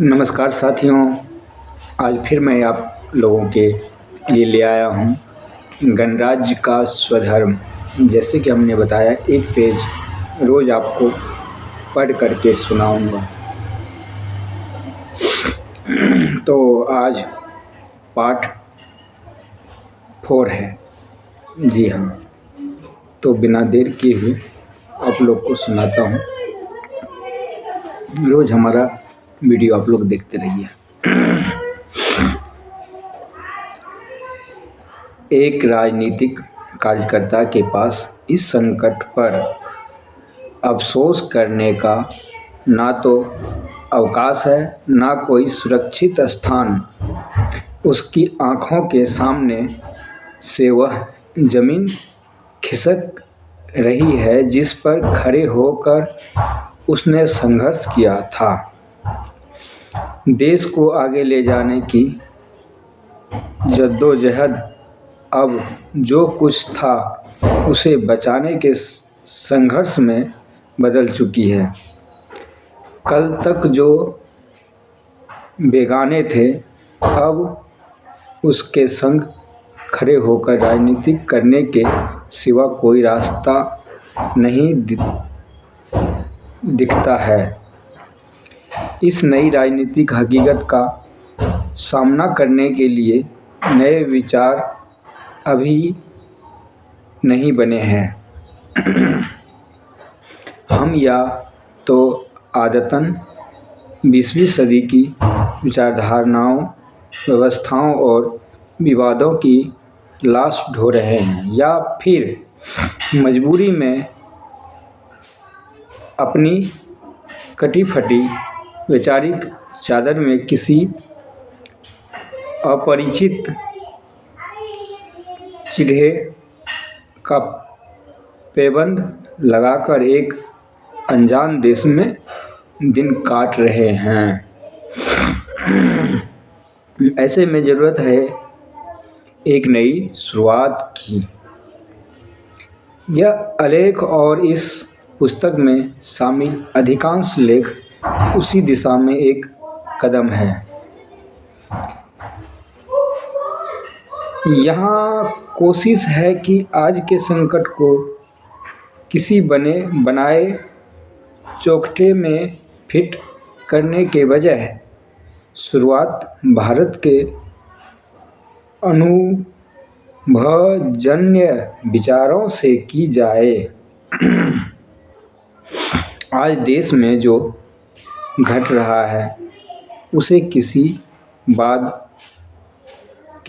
नमस्कार साथियों। आज फिर मैं आप लोगों के लिए ले आया हूँ गणराज्य का स्वधर्म। जैसे कि हमने बताया, एक पेज रोज़ आपको पढ़ करके सुनाऊंगा। तो आज पार्ट 4 है। जी हाँ, तो बिना देर किए हुए आप लोग को सुनाता हूँ। रोज़ हमारा वीडियो आप लोग देखते रहिए। एक राजनीतिक कार्यकर्ता के पास इस संकट पर अफसोस करने का ना तो अवकाश है, ना कोई सुरक्षित स्थान। उसकी आँखों के सामने से वह ज़मीन खिसक रही है जिस पर खड़े होकर उसने संघर्ष किया था। देश को आगे ले जाने की जद्दोजहद अब जो कुछ था उसे बचाने के संघर्ष में बदल चुकी है। कल तक जो बेगाने थे, अब उसके संग खड़े होकर राजनीति करने के सिवा कोई रास्ता नहीं दिखता है। इस नई राजनीतिक हकीकत का सामना करने के लिए नए विचार अभी नहीं बने हैं। हम या तो आदतन 20वीं सदी की विचारधाराओं, व्यवस्थाओं और विवादों की लाश ढो रहे हैं, या फिर मजबूरी में अपनी कटी-फटी वैचारिक चादर में किसी अपरिचित चिढ़े का पैबंद लगाकर एक अनजान देश में दिन काट रहे हैं। ऐसे में ज़रूरत है एक नई शुरुआत की। यह आलेख और इस पुस्तक में शामिल अधिकांश लेख उसी दिशा में एक कदम है। यहाँ कोशिश है कि आज के संकट को किसी बने बनाए चौखटे में फिट करने के बजाय शुरुआत भारत के अनुभवजन्य विचारों से की जाए। आज देश में जो घट रहा है उसे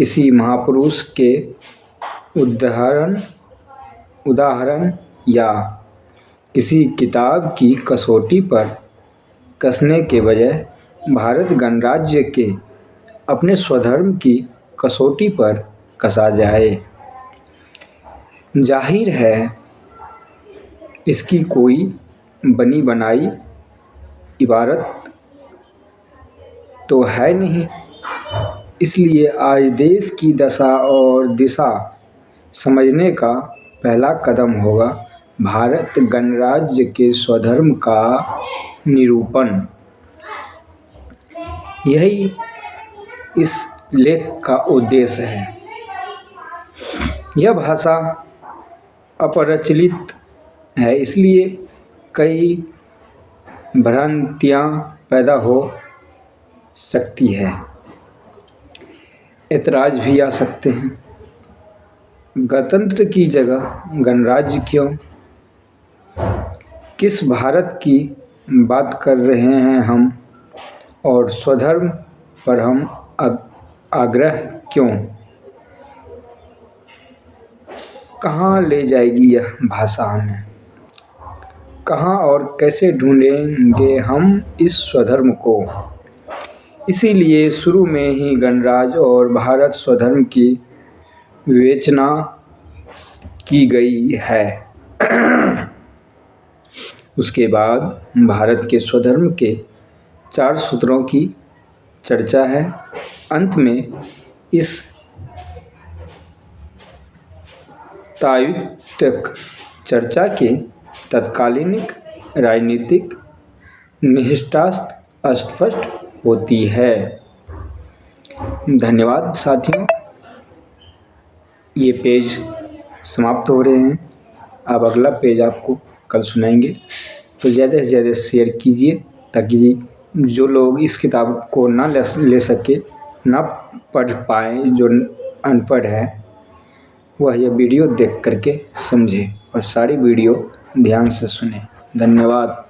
किसी महापुरुष के उदाहरण या किसी किताब की कसौटी पर कसने के बजाय भारत गणराज्य के अपने स्वधर्म की कसौटी पर कसा जाए। जाहिर है इसकी कोई बनी बनाई इबारत तो है नहीं। इसलिए आज देश की दशा और दिशा समझने का पहला कदम होगा भारत गणराज्य के स्वधर्म का निरूपण। यही इस लेख का उद्देश्य है। यह भाषा अपरिचित है, इसलिए कई भ्रांतियाँ पैदा हो सकती है, ऐतराज़ भी आ सकते हैं। गणतंत्र की जगह गणराज्य क्यों? किस भारत की बात कर रहे हैं हम? और स्वधर्म पर हम आग्रह क्यों? कहाँ ले जाएगी यह भाषा हमें? कहाँ और कैसे ढूंढेंगे हम इस स्वधर्म को? इसीलिए शुरू में ही गणराज्य और भारत स्वधर्म की विवेचना की गई है। उसके बाद भारत के स्वधर्म के 4 सूत्रों की चर्चा है। अंत में इस तात्विक चर्चा के तत्कालीन राजनीतिक निहितार्थ स्पष्ट होती है। धन्यवाद साथियों, ये पेज समाप्त हो रहे हैं। अब अगला पेज आपको कल सुनाएंगे, तो ज़्यादा से ज़्यादा शेयर कीजिए ताकि जो लोग इस किताब को ना ले सके, ना पढ़ पाए, जो अनपढ़ है, वह यह वीडियो देख करके समझे और सारी वीडियो ध्यान से सुने। धन्यवाद।